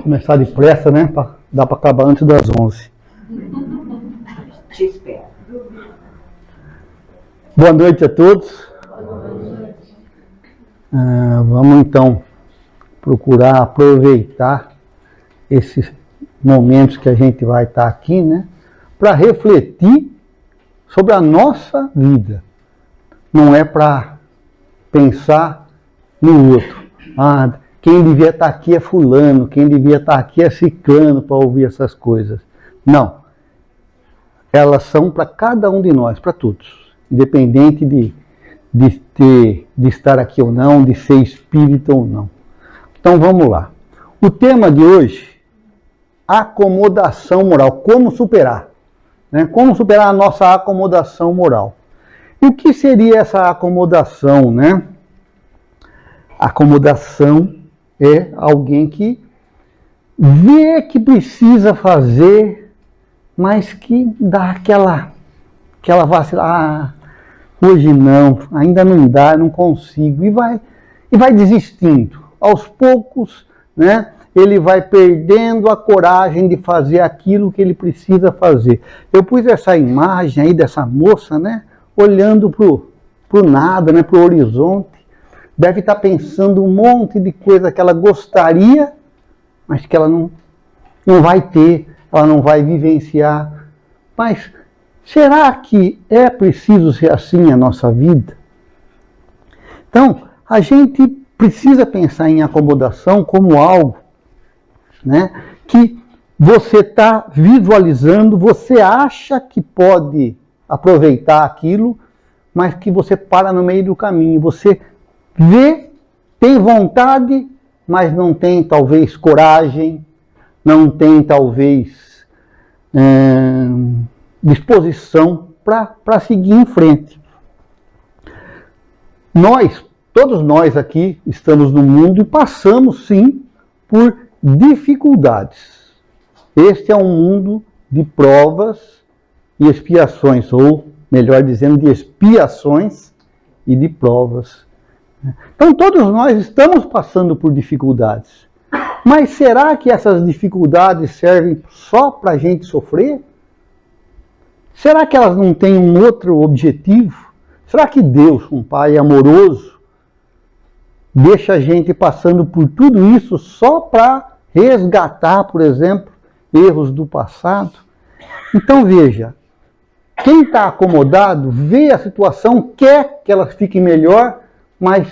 Começar depressa, né? Dá para acabar antes das 11. Te espero. Boa noite a todos. Vamos então procurar aproveitar esses momentos que a gente vai estar aqui, né? Para refletir sobre a nossa vida. Não é para pensar no outro. Quem devia estar aqui é fulano, quem devia estar aqui é ciclano para ouvir essas coisas. Não. Elas são para cada um de nós, para todos. Independente de estar aqui ou não, de ser espírita ou não. Então vamos lá. O tema de hoje, acomodação moral. Como superar? Né? Como superar a nossa acomodação moral. E o que seria essa acomodação, né? Acomodação é alguém que vê que precisa fazer, mas que dá aquela vacila, hoje não, ainda não dá, não consigo, e vai desistindo. Aos poucos, né, ele vai perdendo a coragem de fazer aquilo que ele precisa fazer. Eu pus essa imagem aí dessa moça, né, olhando pro nada, né, pro horizonte. Deve estar pensando um monte de coisa que ela gostaria, mas que ela não vai ter, ela não vai vivenciar. Mas será que é preciso ser assim a nossa vida? Então, a gente precisa pensar em acomodação como algo, né, que você está visualizando, você acha que pode aproveitar aquilo, mas que você para no meio do caminho. Você vê, tem vontade, mas não tem talvez coragem, não tem talvez disposição para seguir em frente. Todos nós aqui estamos no mundo e passamos sim por dificuldades. Este é um mundo de provas e expiações, ou melhor dizendo, de expiações e de provas. Então todos nós estamos passando por dificuldades. Mas será que essas dificuldades servem só para a gente sofrer? Será que elas não têm um outro objetivo? Será que Deus, um Pai amoroso, deixa a gente passando por tudo isso só para resgatar, por exemplo, erros do passado? Então veja, quem está acomodado, vê a situação, quer que ela fique melhor, mas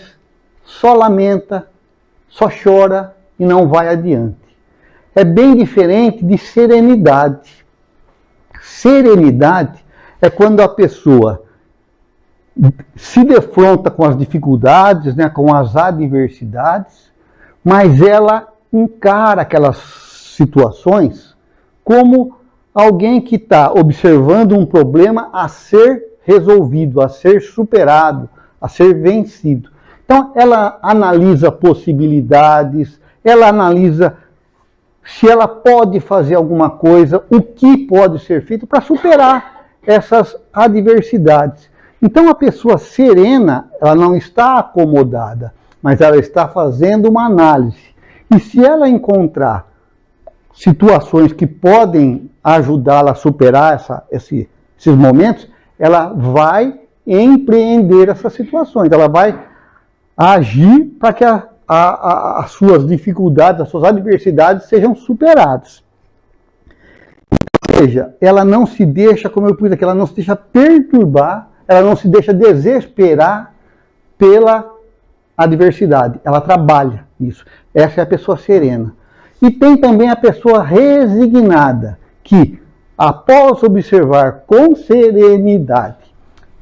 só lamenta, só chora e não vai adiante. É bem diferente de serenidade. Serenidade é quando a pessoa se defronta com as dificuldades, né, com as adversidades, mas ela encara aquelas situações como alguém que está observando um problema a ser resolvido, a ser superado, a ser vencido. Então, ela analisa possibilidades, ela analisa se ela pode fazer alguma coisa, o que pode ser feito para superar essas adversidades. Então, a pessoa serena, ela não está acomodada, mas ela está fazendo uma análise. E se ela encontrar situações que podem ajudá-la a superar esses momentos, ela vai empreender essas situações, ela vai agir para que as suas dificuldades, as suas adversidades sejam superadas. Ou seja, ela não se deixa, como eu pus aqui, ela não se deixa perturbar, ela não se deixa desesperar pela adversidade, ela trabalha isso. Essa é a pessoa serena. E tem também a pessoa resignada, que após observar com serenidade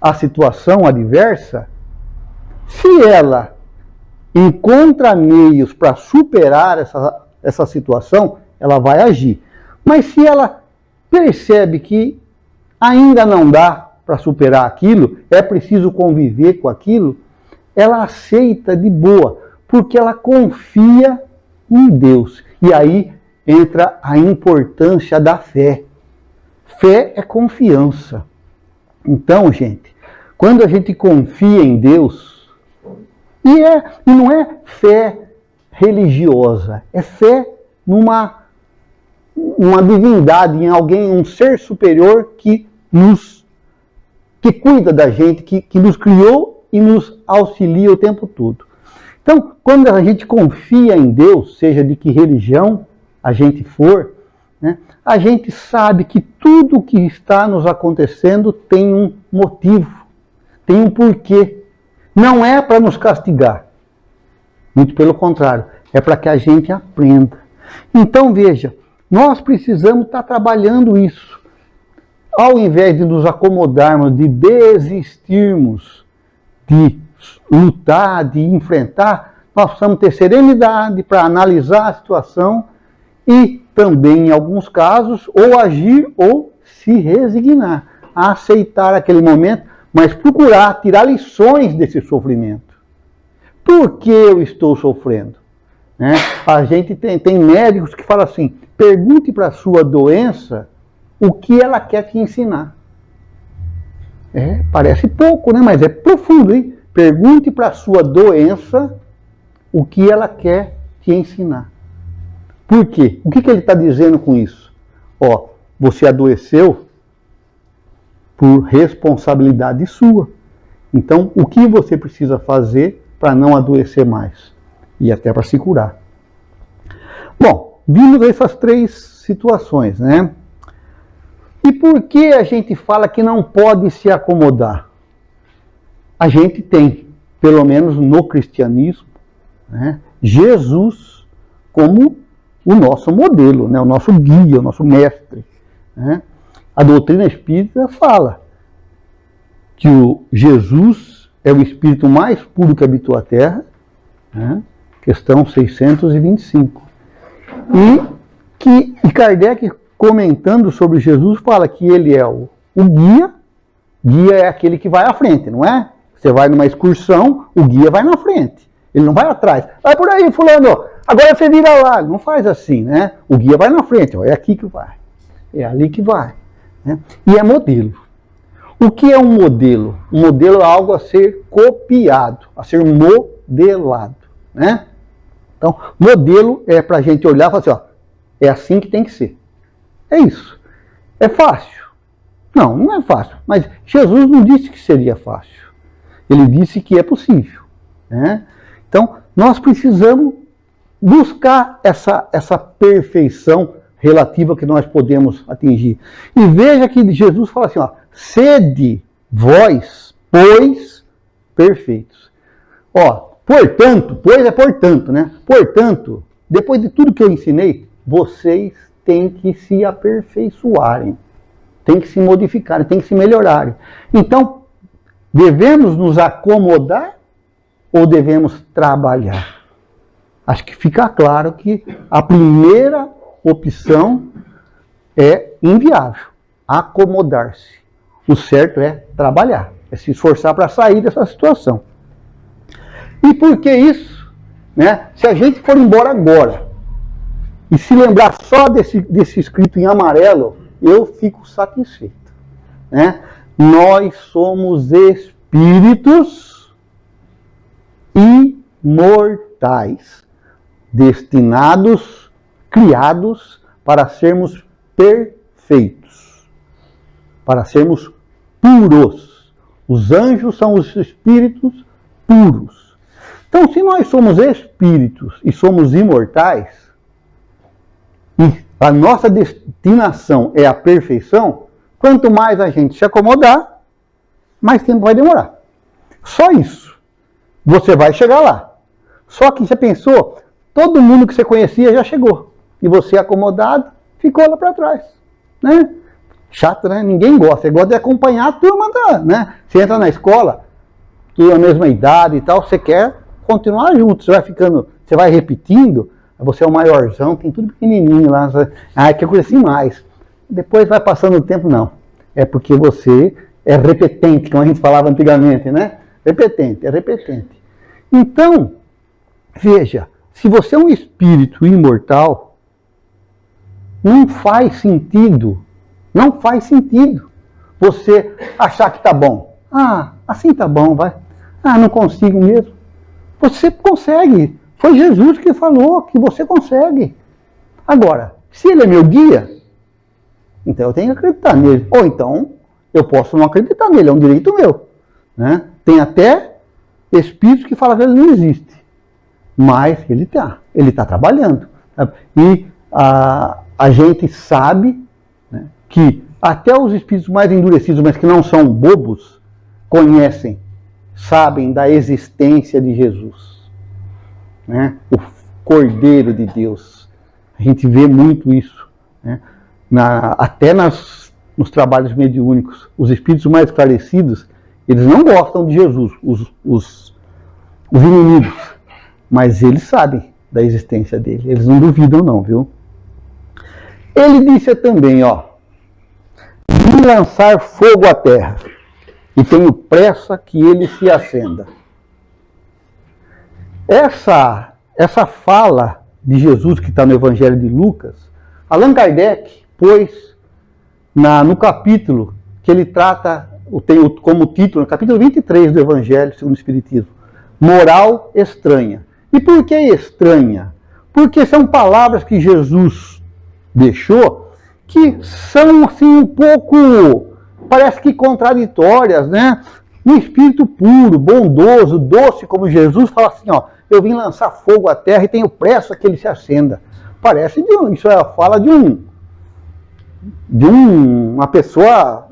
a situação adversa, se ela encontra meios para superar essa situação, ela vai agir. Mas se ela percebe que ainda não dá para superar aquilo, é preciso conviver com aquilo, ela aceita de boa, porque ela confia em Deus. E aí entra a importância da fé. Fé é confiança. Então, gente, quando a gente confia em Deus, e não é fé religiosa, é fé numa divindade, em alguém, um ser superior que cuida da gente, que nos criou e nos auxilia o tempo todo. Então, quando a gente confia em Deus, seja de que religião a gente for, né, a gente sabe que tudo que está nos acontecendo tem um motivo, tem um porquê. Não é para nos castigar. Muito pelo contrário, é para que a gente aprenda. Então, veja, nós precisamos estar trabalhando isso. Ao invés de nos acomodarmos, de desistirmos, de lutar, de enfrentar, nós precisamos ter serenidade para analisar a situação e também, em alguns casos, ou agir ou se resignar, a aceitar aquele momento, mas procurar tirar lições desse sofrimento. Por que eu estou sofrendo? Né? A gente tem médicos que falam assim, pergunte para a sua doença o que ela quer te ensinar. Parece pouco, né? Mas é profundo, hein? Pergunte para a sua doença o que ela quer te ensinar. Por quê? O que ele está dizendo com isso? Você adoeceu por responsabilidade sua. Então, o que você precisa fazer para não adoecer mais? E até para se curar. Bom, vimos essas 3 situações, né? E por que a gente fala que não pode se acomodar? A gente tem, pelo menos no cristianismo, né, Jesus como o nosso modelo, né, o nosso guia, o nosso mestre. Né? A doutrina espírita fala que o Jesus é o espírito mais puro que habitou a Terra, né? Questão 625. E Kardec, comentando sobre Jesus, fala que ele é o guia é aquele que vai à frente, não é? Você vai numa excursão, o guia vai na frente, ele não vai atrás. Vai por aí, fulano, agora você vira lá. Não faz assim, né? O guia vai na frente, é aqui que vai, é ali que vai. Né? E é modelo. O que é um modelo? Um modelo é algo a ser copiado, a ser modelado. Né? Então, modelo é para a gente olhar e falar assim, é assim que tem que ser. É isso. É fácil? Não, não é fácil. Mas Jesus não disse que seria fácil. Ele disse que é possível. Né? Então, nós precisamos buscar essa perfeição relativa que nós podemos atingir. E veja que Jesus fala assim, sede vós, pois, perfeitos. Portanto, pois é portanto, né? Portanto, depois de tudo que eu ensinei, vocês têm que se aperfeiçoarem, têm que se modificarem, têm que se melhorarem. Então, devemos nos acomodar ou devemos trabalhar? Acho que fica claro que a primeira opção é inviável, acomodar-se. O certo é trabalhar, é se esforçar para sair dessa situação. E por que isso? Né? Se a gente for embora agora e se lembrar só desse escrito em amarelo, eu fico satisfeito. Né? Nós somos espíritos imortais, destinados, criados para sermos perfeitos, para sermos puros. Os anjos são os espíritos puros. Então, se nós somos espíritos e somos imortais, e a nossa destinação é a perfeição, quanto mais a gente se acomodar, mais tempo vai demorar. Só isso. Você vai chegar lá. Só que você pensou, todo mundo que você conhecia já chegou. E você, acomodado, ficou lá para trás. Né? Chato, né? Ninguém gosta. Você gosta de acompanhar a turma, né? Você entra na escola, tudo a mesma idade e tal, você quer continuar junto. Você vai repetindo, você é o maiorzão, tem tudo pequenininho lá. Que coisa assim mais. Depois vai passando o tempo, não. É porque você é repetente, como a gente falava antigamente, né? Repetente, é repetente. Então, veja, se você é um espírito imortal, não faz sentido você achar que tá bom. Assim tá bom, vai. Não consigo mesmo. Você consegue. Foi Jesus que falou que você consegue. Agora, se ele é meu guia, então eu tenho que acreditar nele. Ou então, eu posso não acreditar nele, é um direito meu. Né? Tem até espíritos que falam que ele não existe. Mas ele está trabalhando. Sabe? E a gente sabe, né, que até os espíritos mais endurecidos, mas que não são bobos, conhecem, sabem da existência de Jesus. Né? O Cordeiro de Deus. A gente vê muito isso. Né? Até nos trabalhos mediúnicos, os espíritos mais esclarecidos, eles não gostam de Jesus, os inimigos, mas eles sabem da existência dele, eles não duvidam não, viu? Ele disse também, vim lançar fogo à terra, e tenho pressa que ele se acenda. Essa fala de Jesus que está no Evangelho de Lucas, Allan Kardec pôs no capítulo que ele trata, tem como título, no capítulo 23 do Evangelho segundo o Espiritismo, moral estranha. E por que estranha? Porque são palavras que Jesus deixou que são assim um pouco, parece que contraditórias, né? Um espírito puro, bondoso, doce como Jesus fala assim, eu vim lançar fogo à terra e tenho pressa que ele se acenda. Parece isso é a fala de uma pessoa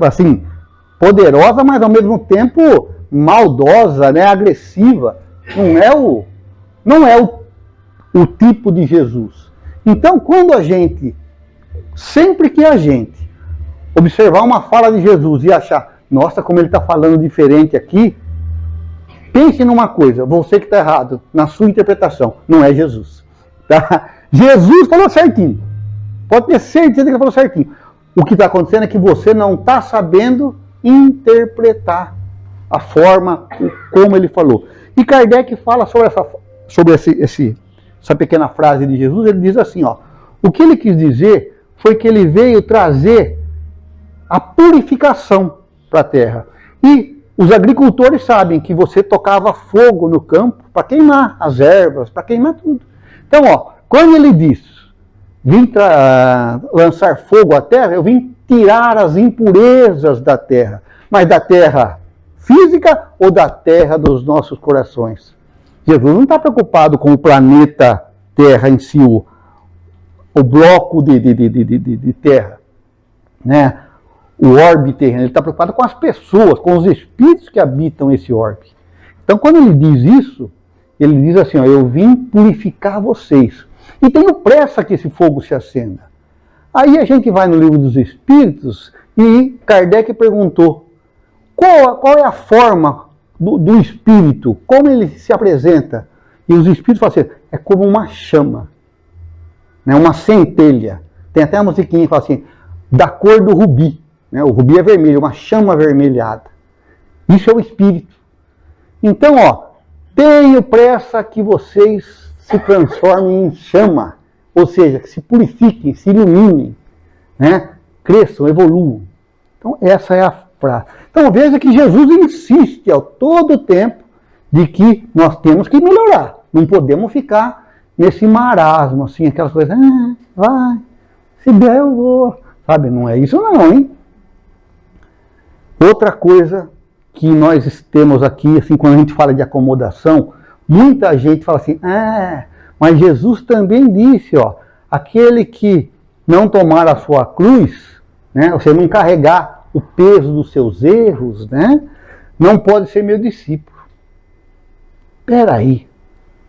assim, poderosa, mas ao mesmo tempo maldosa, né, agressiva. Não é o tipo de Jesus. Então, sempre que a gente observar uma fala de Jesus e achar, nossa, como ele está falando diferente aqui, pense numa coisa, você que está errado, na sua interpretação, não é Jesus. Tá? Jesus falou certinho. Pode ter certeza que ele falou certinho. O que está acontecendo é que você não está sabendo interpretar a forma como ele falou. E Kardec fala sobre essa pequena frase de Jesus, ele diz assim, o que ele quis dizer foi que ele veio trazer a purificação para a terra. E os agricultores sabem que você tocava fogo no campo para queimar as ervas, para queimar tudo. Então, quando ele diz, vim lançar fogo à terra, eu vim tirar as impurezas da terra. Mas da terra física ou da terra dos nossos corações? Jesus não está preocupado com o planeta Terra em si, o bloco de terra, né? O orbe terreno. Ele está preocupado com as pessoas, com os espíritos que habitam esse orbe. Então, quando ele diz isso, ele diz assim, eu vim purificar vocês. E tenho pressa que esse fogo se acenda. Aí a gente vai no Livro dos Espíritos e Kardec perguntou, qual é a forma do espírito, como ele se apresenta? E os espíritos falam assim, é como uma chama, né? Uma centelha. Tem até a musiquinha que fala assim, da cor do rubi. Né? O rubi é vermelho, uma chama avermelhada. Isso é o espírito. Então, tenho pressa que vocês se transformem em chama, ou seja, que se purifiquem, se iluminem, né? Cresçam, evoluam. Então, essa é a frase. Então, veja que Jesus insiste ao todo tempo de que nós temos que melhorar. Não podemos ficar nesse marasmo, assim, aquelas coisas, vai, se der eu vou. Sabe, não é isso não, hein? Outra coisa que nós temos aqui, assim, quando a gente fala de acomodação, muita gente fala assim, mas Jesus também disse, aquele que não tomar a sua cruz, né, você não carregar o peso dos seus erros, né, não pode ser meu discípulo. Espera aí,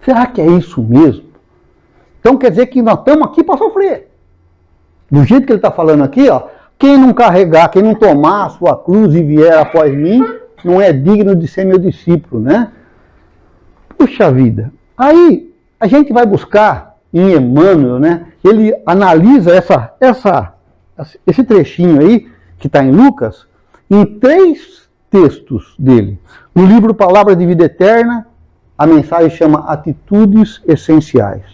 será que é isso mesmo? Então quer dizer que nós estamos aqui para sofrer. Do jeito que ele está falando aqui, quem não carregar, quem não tomar a sua cruz e vier após mim, não é digno de ser meu discípulo, né? Puxa vida. Aí a gente vai buscar em Emmanuel, né? Ele analisa esse trechinho aí, que está em Lucas, em 3 textos dele. No livro Palavra de Vida Eterna, a mensagem chama Atitudes Essenciais.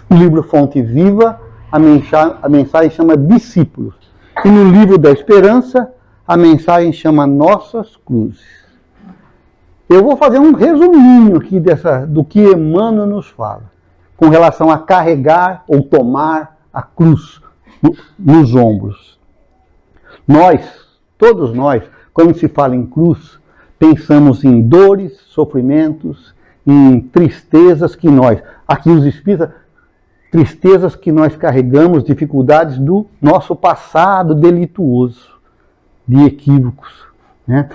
No livro Fonte Viva, a mensagem chama Discípulos. E no livro da Esperança, a mensagem chama Nossas Cruzes. Eu vou fazer um resuminho aqui do que Emmanuel nos fala. com relação a carregar ou tomar a cruz nos ombros. Nós, todos nós, quando se fala em cruz, pensamos em dores, sofrimentos, em tristezas que nós, aqui os espíritas, tristezas que nós carregamos, dificuldades do nosso passado delituoso, de equívocos, né?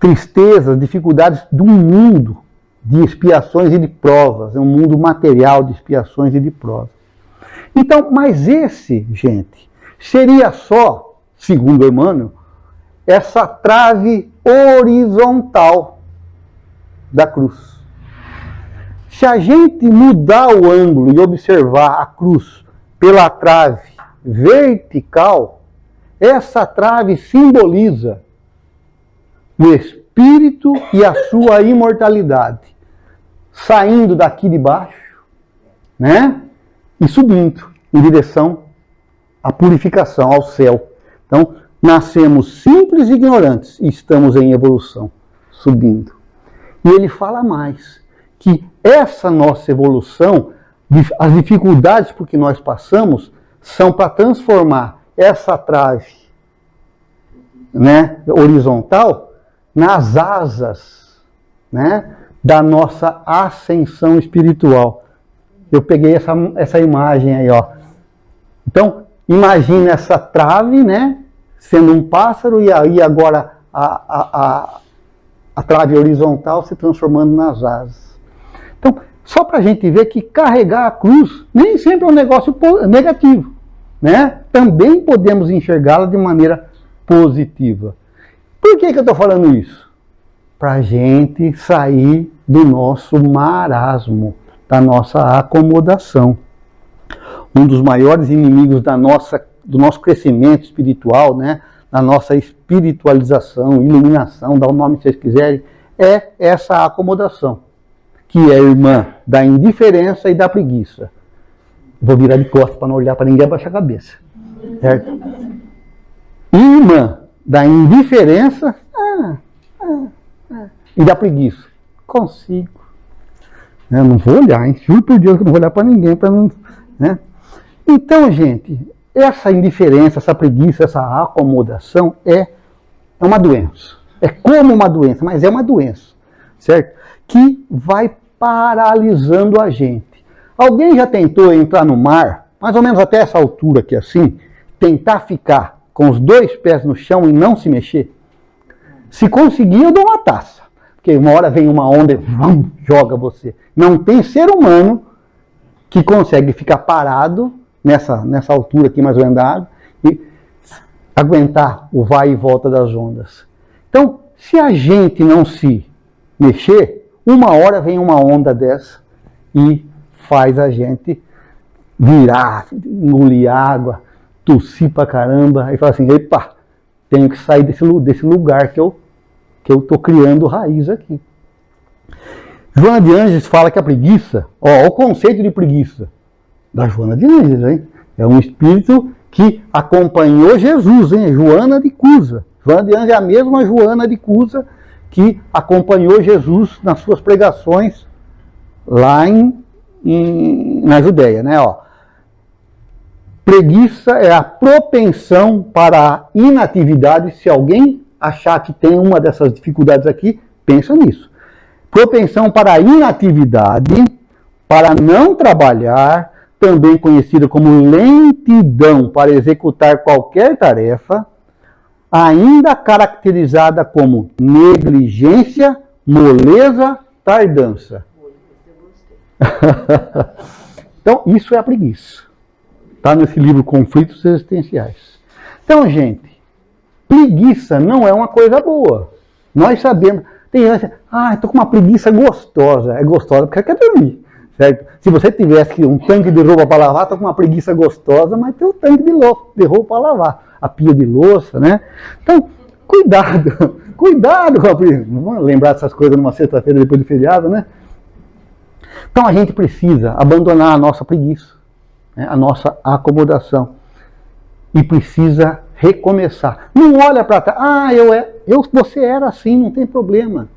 Tristezas, dificuldades do mundo de expiações e de provas, é um mundo material de expiações e de provas. Então, mas esse, gente, seria só, segundo Emmanuel, essa trave horizontal da cruz. Se a gente mudar o ângulo e observar a cruz pela trave vertical, essa trave simboliza o espírito e a sua imortalidade, saindo daqui de baixo, né, e subindo em direção à purificação, ao céu. Então, nascemos simples e ignorantes e estamos em evolução, subindo. E ele fala mais, que essa nossa evolução, as dificuldades por que nós passamos, são para transformar essa trave, né, horizontal nas asas, né, da nossa ascensão espiritual. Eu peguei essa imagem aí, ó. Então, imagina essa trave, né, sendo um pássaro, e aí agora a trave horizontal se transformando nas asas. Então, só para a gente ver que carregar a cruz nem sempre é um negócio negativo, né? Também podemos enxergá-la de maneira positiva. Por que eu estou falando isso? Para a gente sair do nosso marasmo, da nossa acomodação. Um dos maiores inimigos do nosso crescimento espiritual, né? Da nossa espiritualização, iluminação, dá o nome que vocês quiserem, é essa acomodação, que é irmã da indiferença e da preguiça. Vou virar de costas para não olhar para ninguém, abaixar a cabeça. Certo? Irmã da indiferença e da preguiça. Consigo. Eu não vou olhar, hein? Juro por Deus que eu não vou olhar para ninguém. Né? Então, gente, essa indiferença, essa preguiça, essa acomodação é uma doença. É como uma doença, mas é uma doença. Certo? Que vai paralisando a gente. Alguém já tentou entrar no mar, mais ou menos até essa altura aqui assim, tentar ficar com os 2 pés no chão e não se mexer? Se conseguir, eu dou uma taça. Porque uma hora vem uma onda e joga você. Não tem ser humano que consegue ficar parado nessa altura aqui mais ou menos da água e aguentar o vai e volta das ondas. Então, se a gente não se mexer, uma hora vem uma onda dessa e faz a gente virar, engolir água, tossir pra caramba, e fala assim, epa, tenho que sair desse lugar que eu estou criando raiz aqui. Joana de Ângeles fala que a preguiça, ó, o conceito de preguiça da Joana de Ângeles, hein? É um espírito que acompanhou Jesus, hein? Joana de Cusa. Joana de Ângeles é a mesma Joana de Cusa que acompanhou Jesus nas suas pregações lá na Judéia, né? Ó, preguiça é a propensão para a inatividade. Se alguém achar que tem uma dessas dificuldades aqui, pensa nisso. Propensão para a inatividade, para não trabalhar, também conhecida como lentidão para executar qualquer tarefa, ainda caracterizada como negligência, moleza, tardança. Então, isso é a preguiça. Está nesse livro Conflitos Existenciais. Então, gente, preguiça não é uma coisa boa. Nós sabemos. Tem gente que estou com uma preguiça gostosa. É gostosa porque quer dormir. Certo? Se você tivesse um tanque de roupa para lavar, estou com uma preguiça gostosa, mas tem um tanque de roupa para lavar. A pia de louça, né? Então, cuidado. Cuidado com a preguiça. Não vamos lembrar dessas coisas numa sexta-feira depois do feriado, né? Então, a gente precisa abandonar a nossa preguiça, né? A nossa acomodação. E precisa recomeçar. Não olha para trás. Você era assim, não tem problema.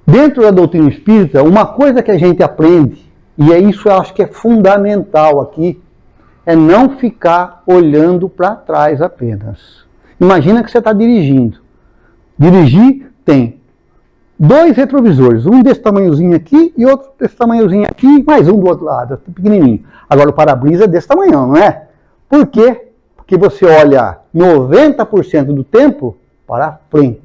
Dentro da doutrina espírita, uma coisa que a gente aprende, E é isso, eu acho que é fundamental aqui, é não ficar olhando para trás apenas. Imagina que você está dirigindo. Dirigir tem 2 retrovisores, um desse tamanhozinho aqui e outro desse tamanhozinho aqui, mais um do outro lado, pequenininho. Agora o para-brisa é desse tamanho, não é? Por quê? Porque você olha 90% do tempo para frente.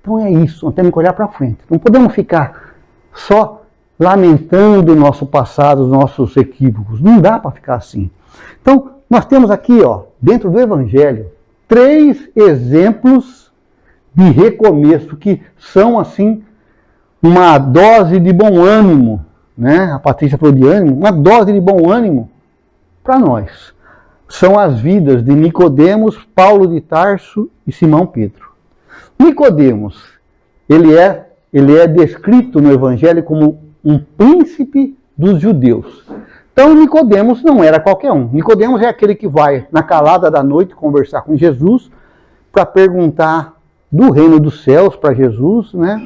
Então é isso, nós temos que olhar para frente. Não podemos ficar só lamentando o nosso passado, os nossos equívocos. Não dá para ficar assim. Então, nós temos aqui, ó, dentro do Evangelho, 3 exemplos de recomeço que são, assim, uma dose de bom ânimo, né? A Patrícia falou de ânimo, uma dose de bom ânimo para nós. São as vidas de Nicodemos, Paulo de Tarso e Simão Pedro. Nicodemos, ele é descrito no Evangelho como um príncipe dos judeus. Então Nicodemos não era qualquer um. Nicodemos é aquele que vai na calada da noite conversar com Jesus para perguntar do reino dos céus para Jesus, né?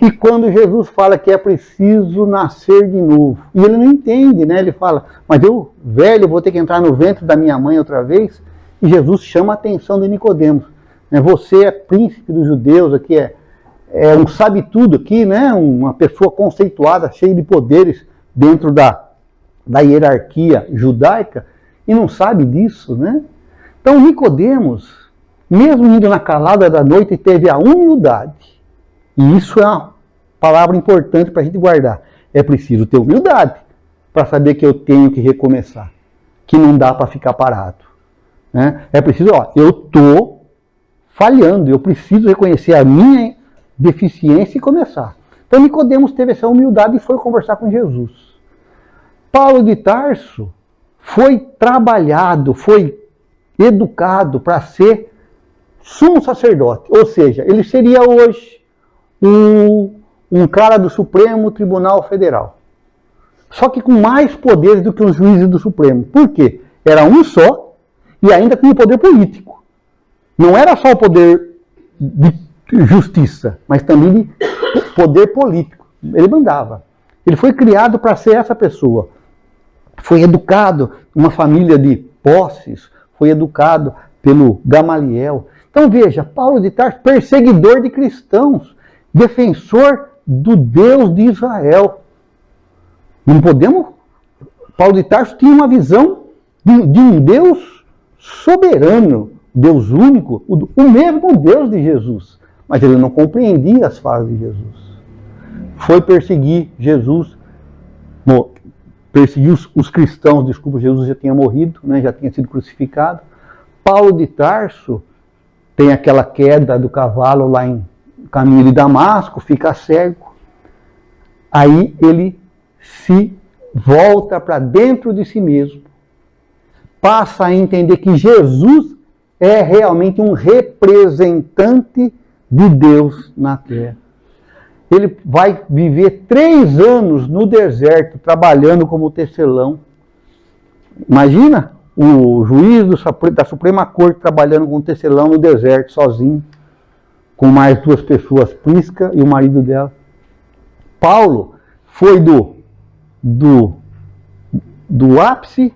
E quando Jesus fala que é preciso nascer de novo, e ele não entende, né? Ele fala, mas eu, velho, vou ter que entrar no ventre da minha mãe outra vez? E Jesus chama a atenção de Nicodemos. Você é príncipe dos judeus, aqui é um sabe-tudo aqui, né? Uma pessoa conceituada, cheia de poderes dentro da hierarquia judaica, e não sabe disso, né? Então Nicodemos, mesmo indo na calada da noite, teve a humildade. E isso é uma palavra importante para a gente guardar. É preciso ter humildade para saber que eu tenho que recomeçar, que não dá para ficar parado, né? É preciso, eu estou falhando, eu preciso reconhecer a minha deficiência e começar. Então Nicodemos teve essa humildade e foi conversar com Jesus. Paulo de Tarso foi trabalhado, foi educado para ser sumo sacerdote, ou seja, ele seria hoje um cara do Supremo Tribunal Federal. Só que com mais poderes do que os juízes do Supremo. Por quê? Era um só e ainda com o poder político. Não era só o poder de justiça, mas também de poder político. Ele mandava. Ele foi criado para ser essa pessoa. Foi educado em uma família de posses, foi educado pelo Gamaliel. Então veja, Paulo de Tarso, perseguidor de cristãos, defensor do Deus de Israel. Não podemos... Paulo de Tarso tinha uma visão de um Deus soberano, Deus único, o mesmo Deus de Jesus. Mas ele não compreendia as falas de Jesus. Foi perseguir Jesus, perseguir os cristãos, desculpa, Jesus já tinha morrido, né, já tinha sido crucificado. Paulo de Tarso tem aquela queda do cavalo lá em caminho de Damasco, fica cego. Aí ele se volta para dentro de si mesmo, passa a entender que Jesus é realmente um representante de Deus na terra. Ele vai viver 3 anos no deserto, trabalhando como tecelão. Imagina o juiz da Suprema Corte trabalhando como tecelão no deserto, sozinho, com mais 2 pessoas, Prisca e o marido dela. Paulo foi do ápice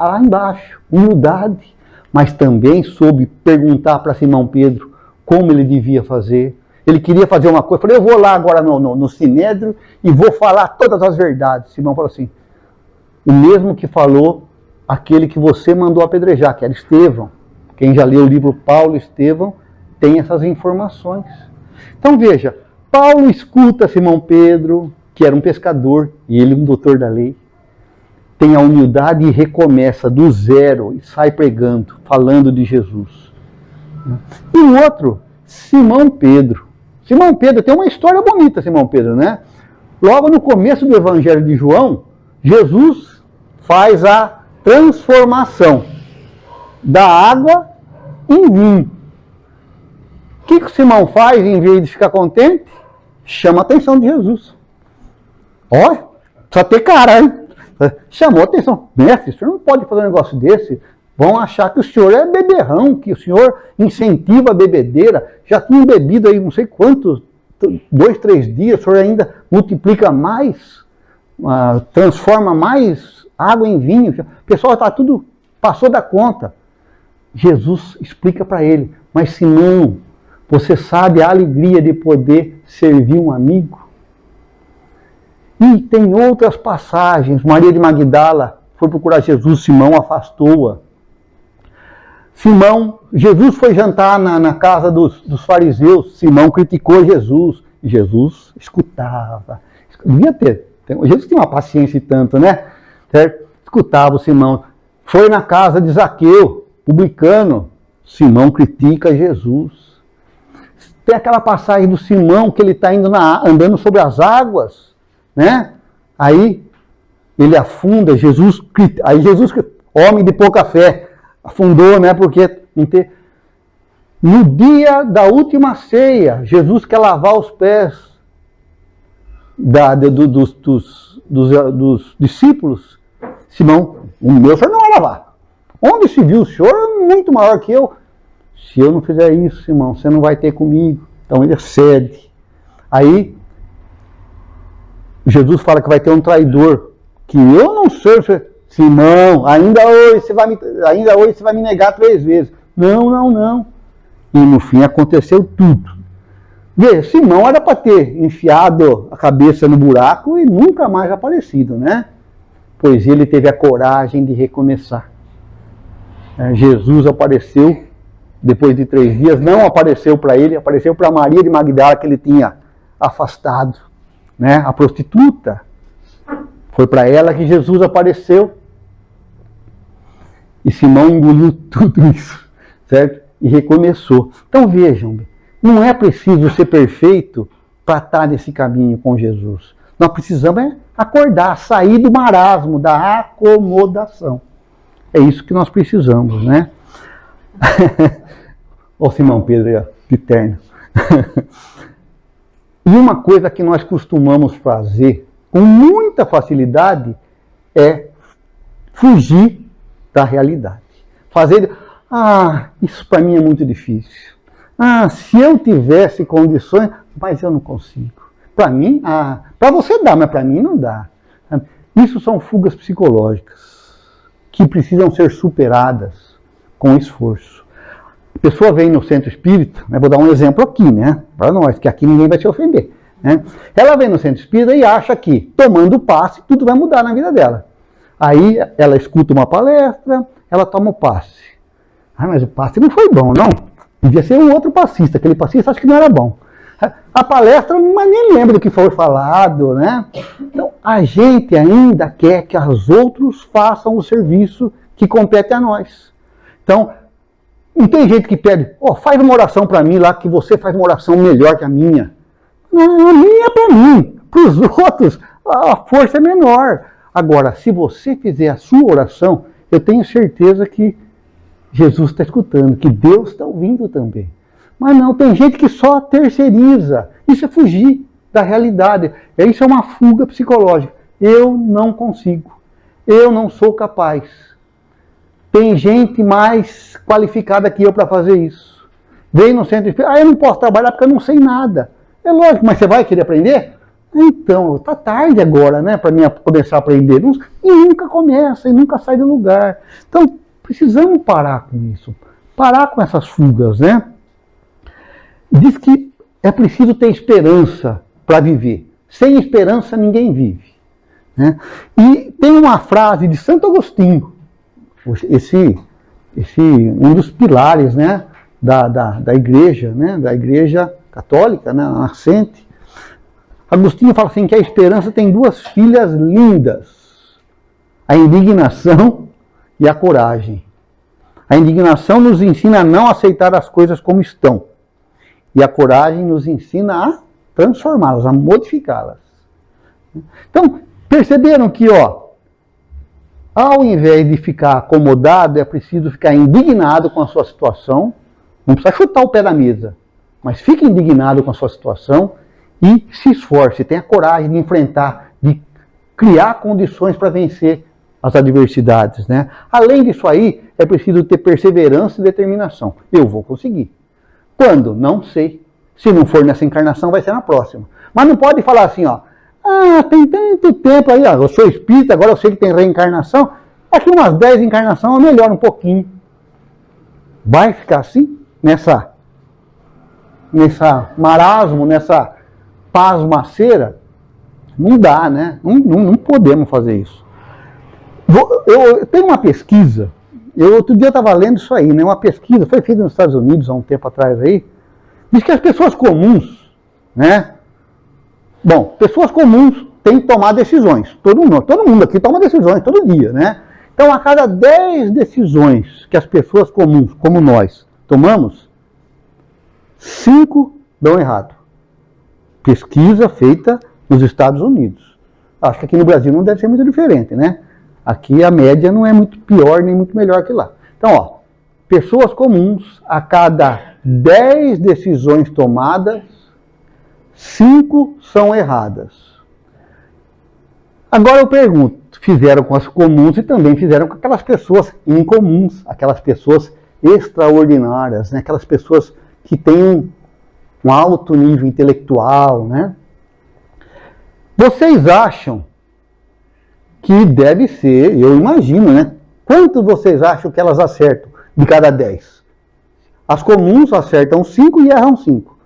lá embaixo, humildade, mas também soube perguntar para Simão Pedro como ele devia fazer. Ele queria fazer uma coisa, eu falei, eu vou lá agora no Sinédrio e vou falar todas as verdades. Simão falou assim, o mesmo que falou aquele que você mandou apedrejar, que era Estevão. Quem já leu o livro Paulo e Estevão tem essas informações. Então veja, Paulo escuta Simão Pedro, que era um pescador, e ele um doutor da lei, tem a humildade e recomeça do zero e sai pregando, falando de Jesus. E o outro, Simão Pedro. Simão Pedro tem uma história bonita, Simão Pedro, né? Logo no começo do Evangelho de João, Jesus faz a transformação da água em vinho. O que o Simão faz em vez de ficar contente? Chama a atenção de Jesus. Olha, só ter cara, hein? Chamou a atenção. Mestre, o senhor não pode fazer um negócio desse. Vão achar que o senhor é beberrão, que o senhor incentiva a bebedeira. Já tinha bebido aí não sei quantos, 2, 3 dias, o senhor ainda multiplica mais. transforma mais água em vinho. O pessoal está tudo, passou da conta. Jesus explica para ele, mas Simão, você sabe a alegria de poder servir um amigo? E tem outras passagens. Maria de Magdala foi procurar Jesus, Simão afastou-a. Jesus foi jantar na casa dos fariseus, Simão criticou Jesus. Jesus escutava. Jesus tinha uma paciência e tanto, né? Certo? Escutava o Simão. Foi na casa de Zaqueu, publicano. Simão critica Jesus. Tem aquela passagem do Simão que ele está andando sobre as águas, né? Aí ele afunda, aí Jesus, homem de pouca fé, afundou, né? Porque no dia da última ceia, Jesus quer lavar os pés dos discípulos. Simão, o meu senhor não vai lavar. Onde se viu? O senhor é muito maior que eu. Se eu não fizer isso, Simão, você não vai ter comigo. Então ele cede. Aí Jesus fala que vai ter um traidor, que eu não sei. Simão, ainda hoje você vai me negar 3 vezes. Não. E no fim aconteceu tudo. Vê, Simão era para ter enfiado a cabeça no buraco e nunca mais aparecido, né? Pois ele teve a coragem de recomeçar. Jesus apareceu depois de 3 dias, não apareceu para ele, apareceu para Maria de Magdala, que ele tinha afastado, né? A prostituta. Foi para ela que Jesus apareceu. E Simão engoliu tudo isso, certo? E recomeçou. Então vejam, não é preciso ser perfeito para estar nesse caminho com Jesus. Nós precisamos acordar, sair do marasmo, da acomodação. É isso que nós precisamos, né? Ó, Simão Pedro, de terno. E uma coisa que nós costumamos fazer com muita facilidade é fugir da realidade. Isso para mim é muito difícil. Se eu tivesse condições, mas eu não consigo. Para mim, para você dá, mas para mim não dá. Isso são fugas psicológicas que precisam ser superadas com esforço. A pessoa vem no centro espírita, né, vou dar um exemplo aqui, né, para nós, que aqui ninguém vai se ofender. Né? Ela vem no centro espírita e acha que, tomando o passe, tudo vai mudar na vida dela. Aí ela escuta uma palestra, ela toma o passe. Mas o passe não foi bom, não. Devia ser um outro passista, aquele passista acho que não era bom. A palestra, mas nem lembra do que foi falado, né? Então, a gente ainda quer que os outros façam o serviço que compete a nós. Então, não tem gente que pede, faz uma oração para mim lá, que você faz uma oração melhor que a minha. Não, a minha é para mim. Para os outros, a força é menor. Agora, se você fizer a sua oração, eu tenho certeza que Jesus está escutando, que Deus está ouvindo também. Mas não, tem gente que só terceiriza. Isso é fugir da realidade. Isso é uma fuga psicológica. Eu não consigo. Eu não sou capaz. Tem gente mais qualificada que eu para fazer isso. Vem no centro espírita, eu não posso trabalhar porque eu não sei nada. É lógico, mas você vai querer aprender? Então, está tarde agora, né, para mim começar a aprender. E nunca começa, e nunca sai do lugar. Então, precisamos parar com isso. Parar com essas fugas, né? Diz que é preciso ter esperança para viver. Sem esperança, ninguém vive. Né? E tem uma frase de Santo Agostinho, um dos pilares, né, da igreja, né, da igreja católica, né, nascente. Agostinho fala assim que a esperança tem 2 filhas lindas, a indignação e a coragem. A indignação nos ensina a não aceitar as coisas como estão, e a coragem nos ensina a transformá-las, a modificá-las. Então, perceberam que, ao invés de ficar acomodado, é preciso ficar indignado com a sua situação. Não precisa chutar o pé da mesa, mas fique indignado com a sua situação e se esforce, tenha coragem de enfrentar, de criar condições para vencer as adversidades. Né? Além disso aí, é preciso ter perseverança e determinação. Eu vou conseguir. Quando? Não sei. Se não for nessa encarnação, vai ser na próxima. Mas não pode falar assim, Ah, tem tanto tempo aí, ó, eu sou espírita, agora eu sei que tem reencarnação. Acho que umas 10 encarnações eu melhoro um pouquinho. Vai ficar assim? Nessa marasmo, nessa pasmaceira? Não dá, né? Não podemos fazer isso. Eu tenho uma pesquisa, outro dia eu estava lendo isso aí, né? Uma pesquisa, foi feita nos Estados Unidos há um tempo atrás aí, diz que as pessoas comuns, né? Bom, pessoas comuns têm que tomar decisões. Todo mundo aqui toma decisões todo dia, né? Então, a cada 10 decisões que as pessoas comuns, como nós, tomamos, 5 dão errado. Pesquisa feita nos Estados Unidos. Acho que aqui no Brasil não deve ser muito diferente, né? Aqui a média não é muito pior nem muito melhor que lá. Então, ó, pessoas comuns, a cada 10 decisões tomadas, 5 são erradas. Agora eu pergunto, fizeram com as comuns e também fizeram com aquelas pessoas incomuns, aquelas pessoas extraordinárias, né? Aquelas pessoas que têm um alto nível intelectual, né? Vocês acham que deve ser, eu imagino, né? Quanto vocês acham que elas acertam de cada 10? As comuns acertam 5 e erram 5.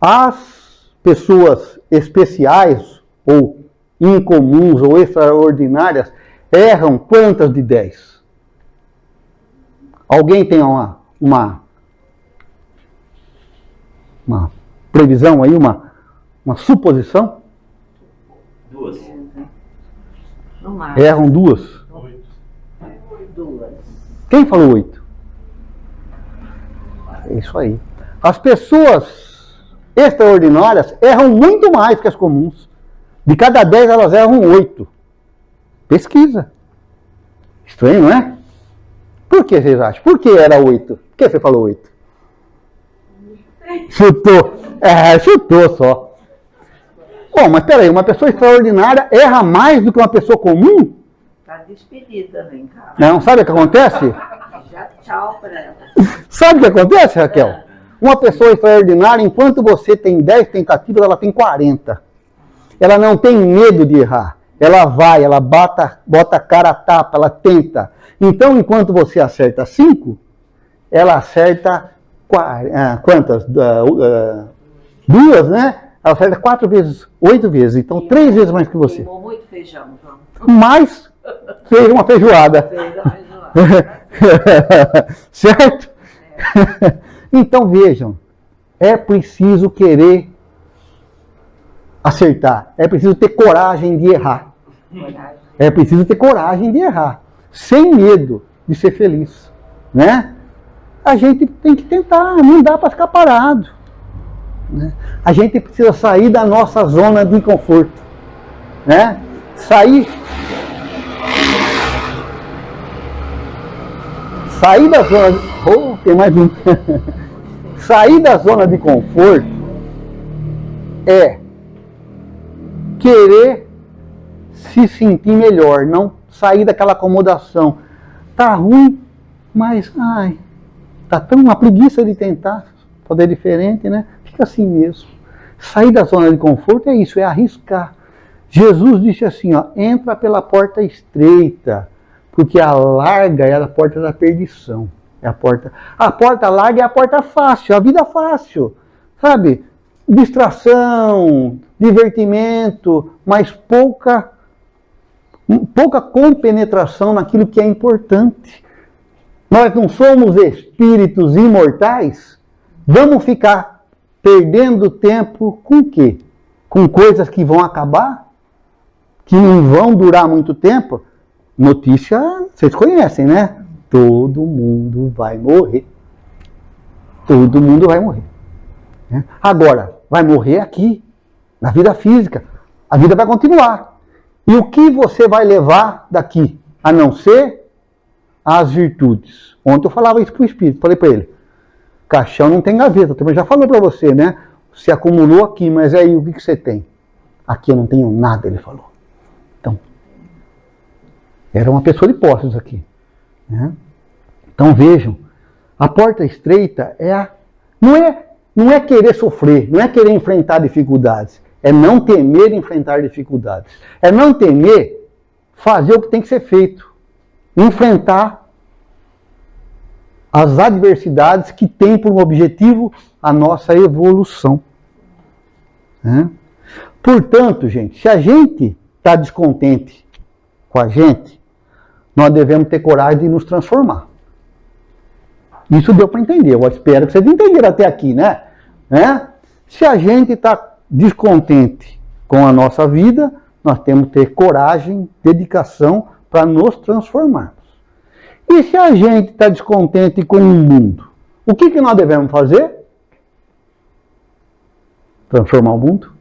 As pessoas especiais, ou incomuns, ou extraordinárias, erram quantas de 10? Alguém tem uma previsão aí, uma suposição? 2. Erram 2? 2. Quem falou 8? É isso aí. As pessoas extraordinárias erram muito mais que as comuns. De cada 10 elas erram 8. Pesquisa. Estranho, não é? Por que vocês acham? Por que era 8? Por que você falou 8? Chutou. Chutou só. Bom, mas peraí, uma pessoa extraordinária erra mais do que uma pessoa comum? Tá despedida, vem cá. Não, sabe o que acontece? Já tchau pra ela. Sabe o que acontece, Raquel? Uma pessoa extraordinária, enquanto você tem 10 tentativas, ela tem 40. Ela não tem medo de errar. Ela vai, ela bota a cara a tapa, ela tenta. Então, enquanto você acerta 5, ela acerta quantas? 2, né? Ela acerta 4 vezes, 8 vezes. Então, 3 vezes mais que você. Queimou muito feijão, João. Mais fez uma feijoada. Fez a feijoada. Certo? Então, vejam. É preciso querer acertar. É preciso ter coragem de errar. É preciso ter coragem de errar. Sem medo de ser feliz. Né? A gente tem que tentar. Não dá para ficar parado. Né? A gente precisa sair da nossa zona de conforto. Né? Sair da zona de... tem mais um. Sair da zona de conforto é querer se sentir melhor, não sair daquela acomodação. Tá ruim, mas tá tão uma preguiça de tentar fazer diferente, né? Fica assim mesmo. Sair da zona de conforto é isso, é arriscar. Jesus disse assim, ó, entra pela porta estreita, porque a larga é a porta da perdição. A porta larga é a porta fácil, a vida fácil, sabe? Distração, divertimento, mas pouca compenetração naquilo que é importante. Nós não somos espíritos imortais? Vamos ficar perdendo tempo com o quê? Com coisas que vão acabar? Que não vão durar muito tempo? Notícia, vocês conhecem, né? Todo mundo vai morrer. Todo mundo vai morrer. Agora, vai morrer aqui, na vida física. A vida vai continuar. E o que você vai levar daqui? A não ser as virtudes. Ontem eu falava isso para o Espírito. Falei para ele, caixão não tem gaveta. Eu também já falou para você, né? Você acumulou aqui, mas aí o que você tem? Aqui eu não tenho nada, ele falou. Então, era uma pessoa de posses aqui. Né? Então vejam, a porta estreita não é querer sofrer, não é querer enfrentar dificuldades, É não temer enfrentar dificuldades. É não temer fazer o que tem que ser feito. Enfrentar as adversidades que têm por objetivo a nossa evolução. Portanto, gente, se a gente está descontente com a gente, nós devemos ter coragem de nos transformar. Isso deu para entender. Eu espero que vocês entenderam até aqui, né? Se a gente está descontente com a nossa vida, nós temos que ter coragem, dedicação para nos transformarmos. E se a gente está descontente com o mundo, o que nós devemos fazer? Transformar o mundo?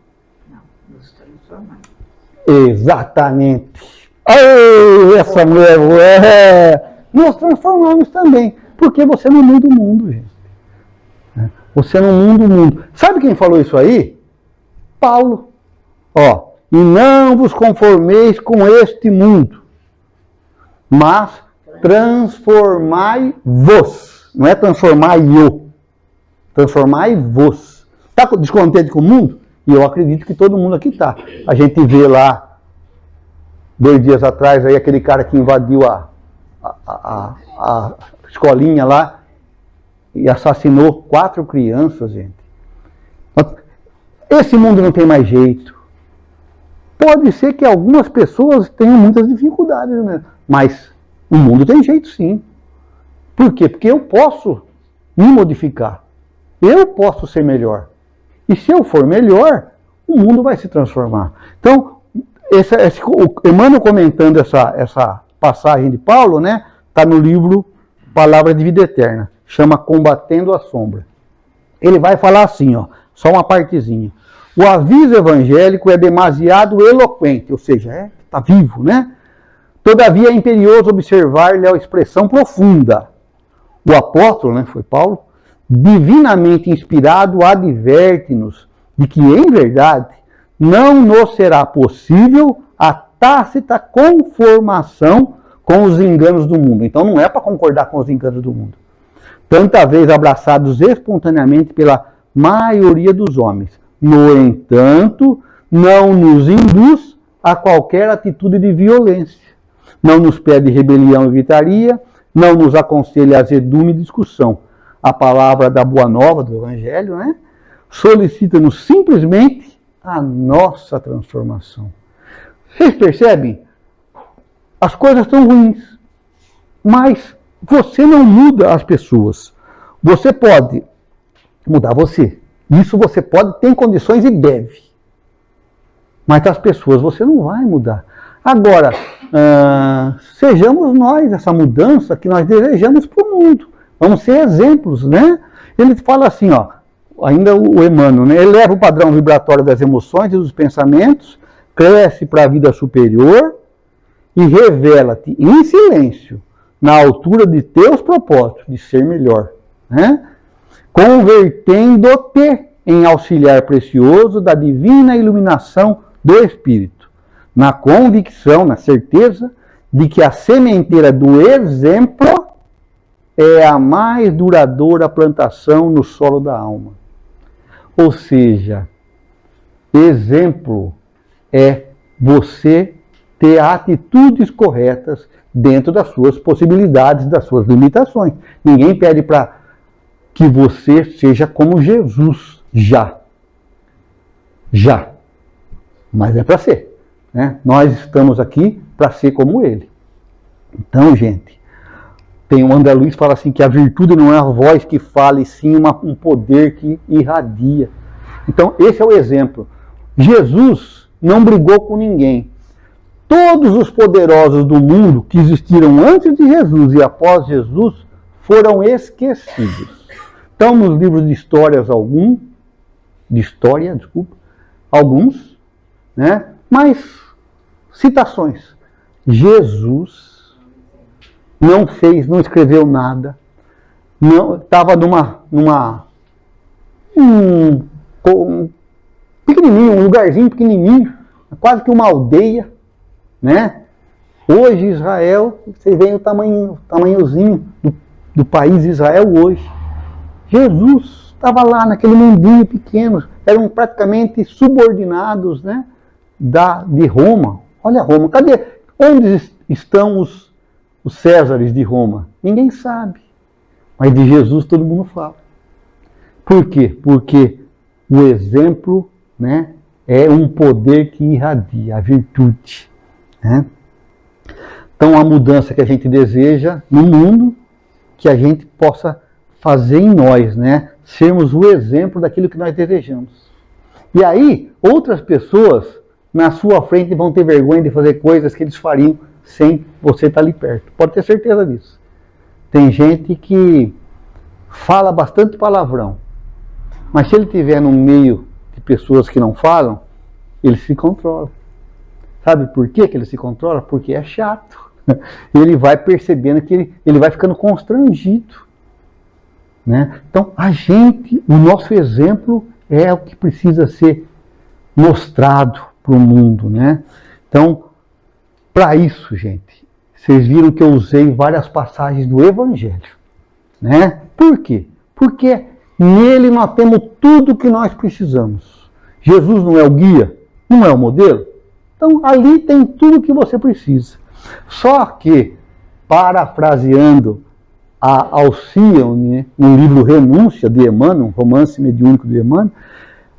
Não, nos transformar. Exatamente. Ai, essa mulher nós transformamos também. Porque você não muda o mundo, gente. Você não muda o mundo. Sabe quem falou isso aí? Paulo. E não vos conformeis com este mundo, mas transformai-vos. Não é transformai-o. Transformai-vos. Está descontente com o mundo? E eu acredito que todo mundo aqui está. A gente vê lá, 2 dias atrás, aí, aquele cara que invadiu a escolinha lá e assassinou 4 crianças, gente. Esse mundo não tem mais jeito. Pode ser que algumas pessoas tenham muitas dificuldades, mas o mundo tem jeito sim. Por quê? Porque eu posso me modificar. Eu posso ser melhor. E se eu for melhor, o mundo vai se transformar. Então, o Emmanuel comentando essa passagem de Paulo, está no livro Palavra de Vida Eterna. Chama Combatendo a Sombra. Ele vai falar assim, só uma partezinha. O aviso evangélico é demasiado eloquente, ou seja, está vivo, Todavia é imperioso observar-lhe a expressão profunda. O apóstolo, foi Paulo, divinamente inspirado, adverte-nos de que, em verdade, não nos será possível a tácita conformação com os enganos do mundo. Então não é para concordar com os enganos do mundo. Tanta vez abraçados espontaneamente pela maioria dos homens. No entanto, não nos induz a qualquer atitude de violência. Não nos pede rebelião e gritaria, não nos aconselha azedume e discussão. A palavra da boa nova, do Evangelho, solicita-nos simplesmente a nossa transformação. Vocês percebem? As coisas estão ruins, mas você não muda as pessoas. Você pode mudar você. Isso você pode, tem condições e deve. Mas as pessoas você não vai mudar. Agora, sejamos nós essa mudança que nós desejamos para o mundo. Vamos ser exemplos, Ele fala assim, ainda o Emmanuel, eleva o padrão vibratório das emoções e dos pensamentos, cresce para a vida superior e revela-te em silêncio, na altura de teus propósitos, de ser melhor, convertendo-te em auxiliar precioso da divina iluminação do Espírito, na convicção, na certeza de que a sementeira do exemplo é a mais duradoura plantação no solo da alma. Ou seja, exemplo é você ter atitudes corretas dentro das suas possibilidades, das suas limitações. Ninguém pede para que você seja como Jesus, já. Mas é para ser. Nós estamos aqui para ser como Ele. Então, gente, tem o André Luiz que fala assim, que a virtude não é a voz que fala, e sim um poder que irradia. Então, esse é o exemplo. Jesus não brigou com ninguém. Todos os poderosos do mundo que existiram antes de Jesus e após Jesus foram esquecidos. Estão nos livros de histórias alguns, mas citações. Jesus não escreveu nada, estava pequenininho, um lugarzinho pequenininho, quase que uma aldeia, Hoje Israel, vocês veem o tamanhozinho do país Israel hoje. Jesus estava lá naquele mundinho pequeno, eram praticamente subordinados, né, de Roma. Olha Roma, onde estão os Césares de Roma? Ninguém sabe. Mas de Jesus todo mundo fala. Por quê? Porque o exemplo, né, é um poder que irradia, a virtude. Né? Então a mudança que a gente deseja no mundo, que a gente possa fazer em nós, né? Sermos o exemplo daquilo que nós desejamos. E aí, outras pessoas na sua frente vão ter vergonha de fazer coisas que eles fariam sem você estar ali perto. Pode ter certeza disso. Tem gente que fala bastante palavrão, mas se ele estiver no meio de pessoas que não falam, ele se controla. Sabe por quê que ele se controla? Porque é chato. Ele vai percebendo que ele vai ficando constrangido. Né? Então, o nosso exemplo é o que precisa ser mostrado para o mundo. Né? Então, para isso, gente, vocês viram que eu usei várias passagens do Evangelho. Né? Por quê? Porque nele nós temos tudo o que nós precisamos. Jesus não é o guia, não é o modelo. Então, ali tem tudo o que você precisa. Só que, parafraseando a Alcione, no livro Renúncia, de Emmanuel, um romance mediúnico de Emmanuel,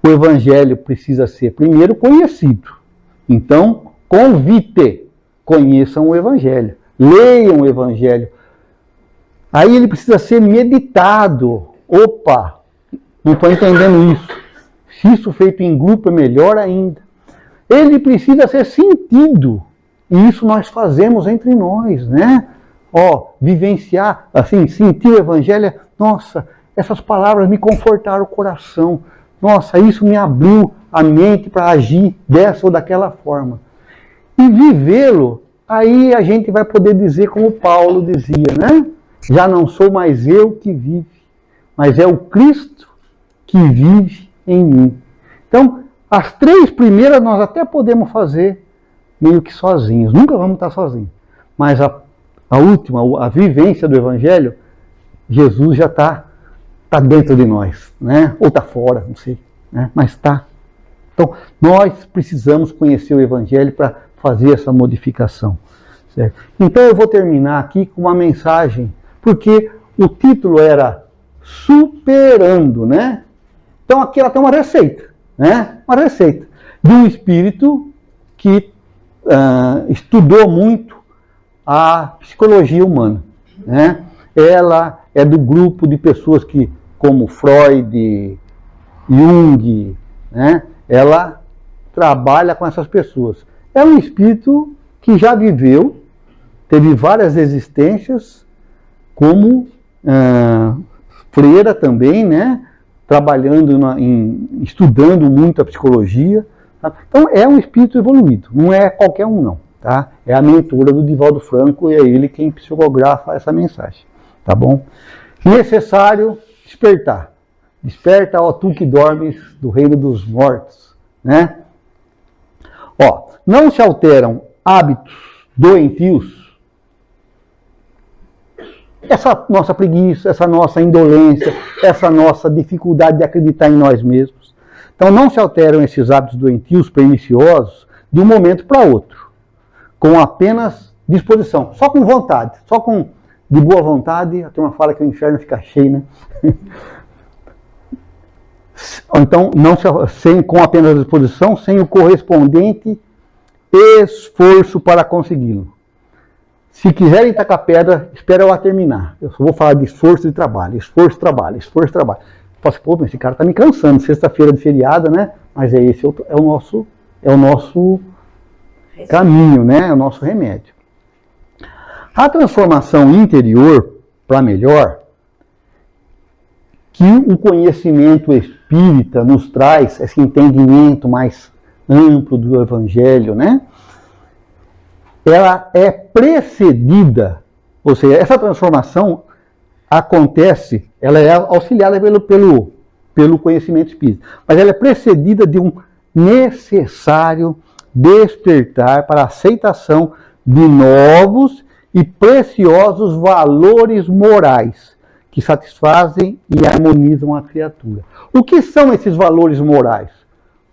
o Evangelho precisa ser, primeiro, conhecido. Então, convite, conheçam o Evangelho, leiam o Evangelho. Aí ele precisa ser meditado. Opa, não estou entendendo isso. Se isso feito em grupo é melhor ainda. Ele precisa ser sentido. E isso nós fazemos entre nós, né? Vivenciar, assim, sentir o Evangelho. Nossa, essas palavras me confortaram o coração. Nossa, isso me abriu a mente para agir dessa ou daquela forma. E vivê-lo, aí a gente vai poder dizer como Paulo dizia, né? Já não sou mais eu que vive, mas é o Cristo que vive em mim. Então, as 3 primeiras nós até podemos fazer meio que sozinhos. Nunca vamos estar sozinhos. Mas a última, a vivência do Evangelho, Jesus já está dentro de nós. Né? Ou está fora, não sei. Né? Mas está. Então, nós precisamos conhecer o Evangelho para fazer essa modificação. Certo? Então, eu vou terminar aqui com uma mensagem, porque o título era Superando, né? Então, aqui ela tem uma receita. Né? Uma receita de um espírito que estudou muito a psicologia humana. Né? Ela é do grupo de pessoas que, como Freud, Jung, né? Ela trabalha com essas pessoas. É um espírito que já viveu, teve várias existências, como freira também, né? Trabalhando, estudando muito a psicologia. Tá? Então é um espírito evoluído, não é qualquer um não. Tá? É a mentora do Divaldo Franco e é ele quem psicografa essa mensagem. Tá bom? Necessário despertar. Desperta, ó tu que dormes do reino dos mortos. Né? Não se alteram hábitos doentios. Essa nossa preguiça, essa nossa indolência, essa nossa dificuldade de acreditar em nós mesmos. Então não se alteram esses hábitos doentios, perniciosos, de um momento para outro, com apenas disposição, só com vontade, de boa vontade. A turma fala que o inferno fica cheio, né? Então, com apenas disposição, sem o correspondente esforço para consegui-lo. Se quiserem tacar pedra, espera eu a terminar. Eu só vou falar de esforço de trabalho, esforço, trabalho, esforço, trabalho. Posso, pô, esse cara está me cansando, sexta-feira de feriado, né? Mas esse é o nosso caminho, né? É o nosso remédio. A transformação interior para melhor, que o conhecimento espírita nos traz, esse entendimento mais amplo do Evangelho, né? Ela é precedida, ou seja, essa transformação acontece, ela é auxiliada pelo conhecimento espírita, mas ela é precedida de um necessário despertar para a aceitação de novos e preciosos valores morais que satisfazem e harmonizam a criatura. O que são esses valores morais?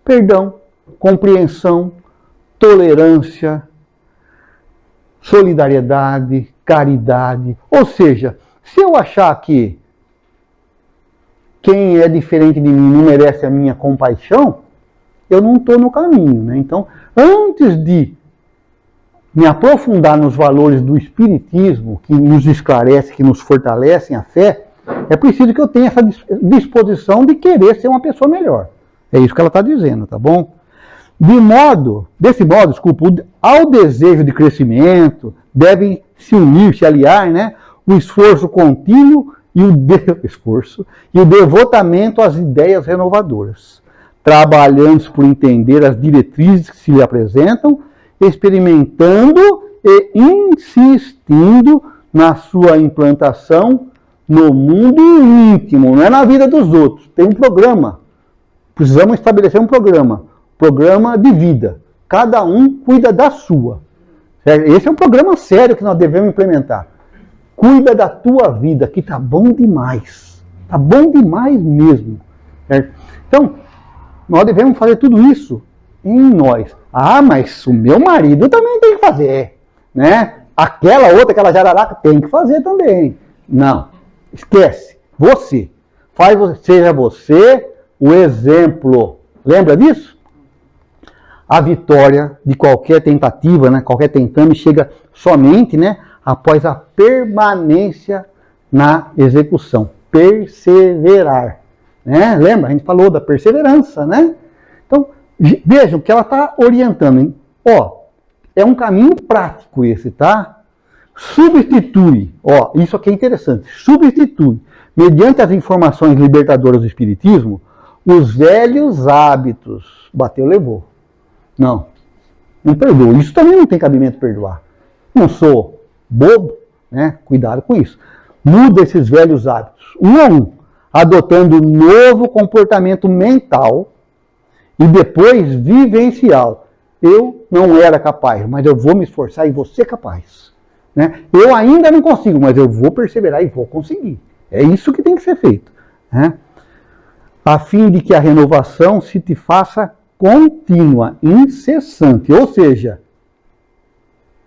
Perdão, compreensão, tolerância, solidariedade, caridade. Ou seja, se eu achar que quem é diferente de mim não merece a minha compaixão, eu não estou no caminho, né? Então, antes de me aprofundar nos valores do Espiritismo, que nos esclarece, que nos fortalecem a fé, é preciso que eu tenha essa disposição de querer ser uma pessoa melhor. É isso que ela está dizendo, tá bom? Desse modo, ao desejo de crescimento, devem se unir, se aliar, né? O esforço contínuo e o devotamento às ideias renovadoras, trabalhando por entender as diretrizes que se lhe apresentam, experimentando e insistindo na sua implantação no mundo íntimo, não é na vida dos outros. Tem um programa. Precisamos estabelecer um programa de vida. Cada um cuida da sua. Esse é um programa sério que nós devemos implementar. Cuida da tua vida, que tá bom demais. Tá bom demais mesmo. Certo? Então, nós devemos fazer tudo isso em nós. Ah, mas o meu marido também tem que fazer, né? Aquela jararaca tem que fazer também. Não, esquece. Seja você o exemplo. Lembra disso? A vitória de qualquer tentativa, né? Qualquer tentame chega somente, né? Após a permanência na execução. Perseverar. Né? Lembra? A gente falou da perseverança, né? Então, vejam que ela está orientando, hein? É um caminho prático esse, tá? Substitui, isso aqui é interessante, substitui, mediante as informações libertadoras do Espiritismo, os velhos hábitos. Bateu, levou. Não perdoa. Isso também não tem cabimento perdoar. Não sou bobo, né? Cuidado com isso. Muda esses velhos hábitos, um a um, adotando um novo comportamento mental e depois vivencial. Eu não era capaz, mas eu vou me esforçar e vou ser capaz. Né? Eu ainda não consigo, mas eu vou perseverar e vou conseguir. É isso que tem que ser feito. Né? A fim de que a renovação se te faça contínua, incessante. Ou seja,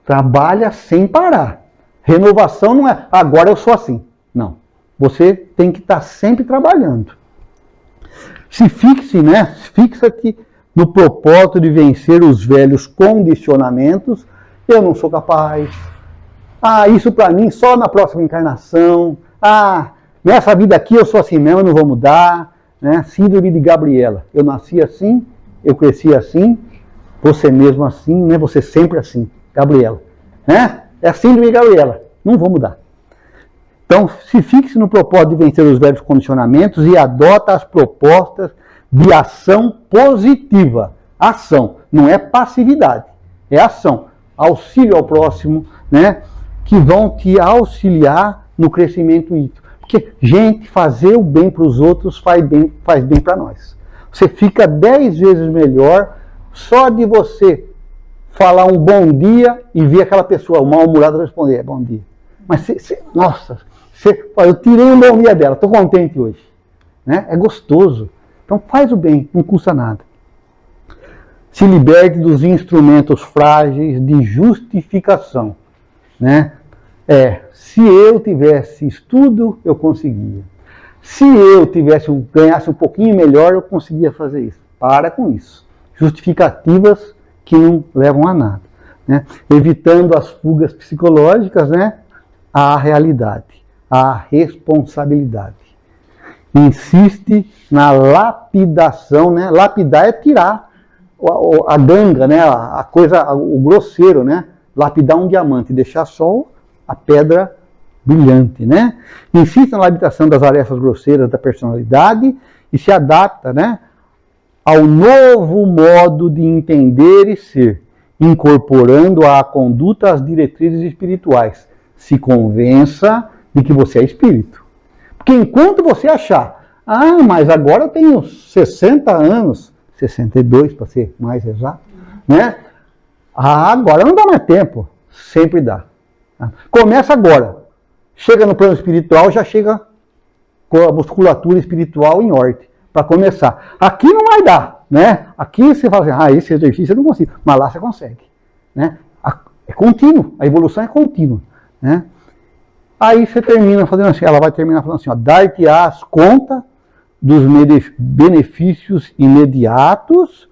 trabalha sem parar. Renovação não é agora eu sou assim. Não. Você tem que estar sempre trabalhando. Fixa-te no propósito de vencer os velhos condicionamentos. Eu não sou capaz. Isso para mim só na próxima encarnação. Nessa vida aqui eu sou assim mesmo, eu não vou mudar. Né? Síndrome de Gabriela. Eu nasci assim, eu cresci assim, você mesmo assim, né? Você sempre assim. Gabriela. Né? É a síndrome de Gabriela. Não vou mudar. Então, se fixe no propósito de vencer os velhos condicionamentos e adota as propostas de ação positiva. Ação, não é passividade, é ação. Auxílio ao próximo, né? Que vão te auxiliar no crescimento íntimo. Porque, gente, fazer o bem para os outros faz bem para nós. Você fica 10 vezes melhor só de você falar um bom dia e ver aquela pessoa mal-humorada responder bom dia. Mas, eu tirei um bom dia dela, estou contente hoje. Né? É gostoso. Então faz o bem, não custa nada. Se liberte dos instrumentos frágeis de justificação. Né? Se eu tivesse estudo, eu conseguia. Se eu ganhasse um pouquinho melhor, eu conseguia fazer isso. Para com isso. Justificativas que não levam a nada. Né? Evitando as fugas psicológicas, né? À realidade, à responsabilidade. Insiste na lapidação, né? Lapidar é tirar a ganga, né? A coisa, o grosseiro, né? Lapidar um diamante, deixar só a pedra brilhante, né? Insiste na lapidação das arefas grosseiras da personalidade e se adapta, né? Ao novo modo de entender e ser, incorporando à conduta as diretrizes espirituais. Se convença de que você é espírito. Porque enquanto você achar, mas agora eu tenho 60 anos, 62 para ser mais exato, né? Agora não dá mais tempo. Sempre dá. Começa agora. Chega no plano espiritual, já chega com a musculatura espiritual em ordem, para começar. Aqui não vai dar, né? Aqui você fala assim, esse exercício eu não consigo, mas lá você consegue, né? É contínuo, a evolução é contínua, né? Aí você termina fazendo assim, ela vai terminar falando assim, dar-te-ás conta dos benefícios imediatos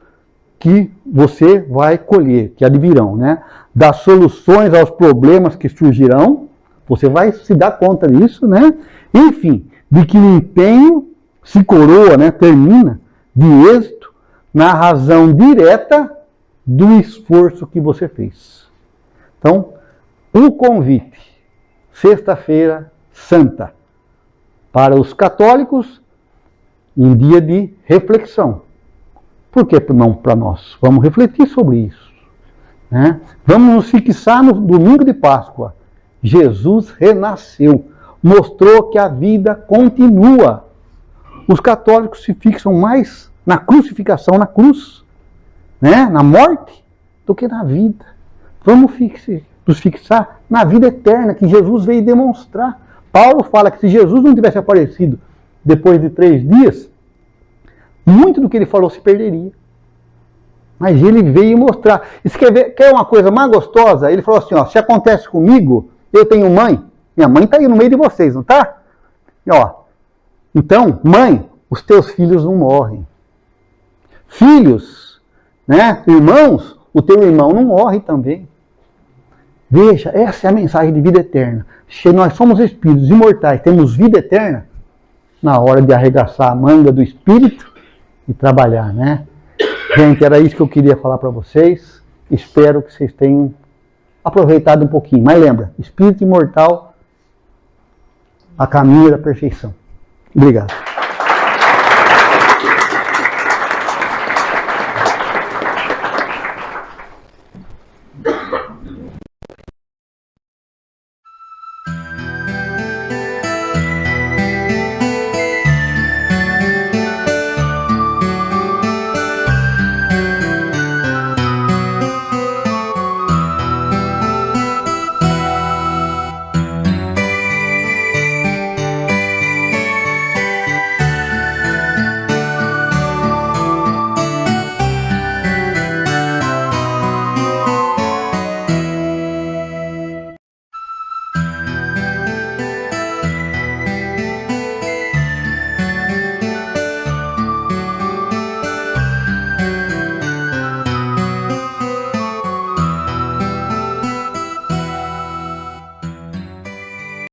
que você vai colher, que advirão, né? Das soluções aos problemas que surgirão, você vai se dar conta disso, né? Enfim, de que o empenho se coroa, né? Termina de êxito na razão direta do esforço que você fez. Então, um convite, Sexta-feira Santa, para os católicos, um dia de reflexão. Por que não para nós? Vamos refletir sobre isso, né? Vamos nos fixar no domingo de Páscoa. Jesus renasceu, mostrou que a vida continua. Os católicos se fixam mais na crucificação, na cruz, né? Na morte, do que na vida. Vamos nos fixar na vida eterna que Jesus veio demonstrar. Paulo fala que se Jesus não tivesse aparecido depois de 3 dias, muito do que ele falou se perderia. Mas ele veio mostrar. E se quer uma coisa mais gostosa, ele falou assim, se acontece comigo, eu tenho mãe, minha mãe está aí no meio de vocês, não está? Então, mãe, os teus filhos não morrem. Filhos, né? Irmãos, o teu irmão não morre também. Veja, essa é a mensagem de vida eterna. Se nós somos espíritos imortais, temos vida eterna, na hora de arregaçar a manga do espírito e trabalhar, né? Gente, era isso que eu queria falar para vocês. Espero que vocês tenham aproveitado um pouquinho. Mas lembra, espírito imortal a caminho da perfeição. Obrigado.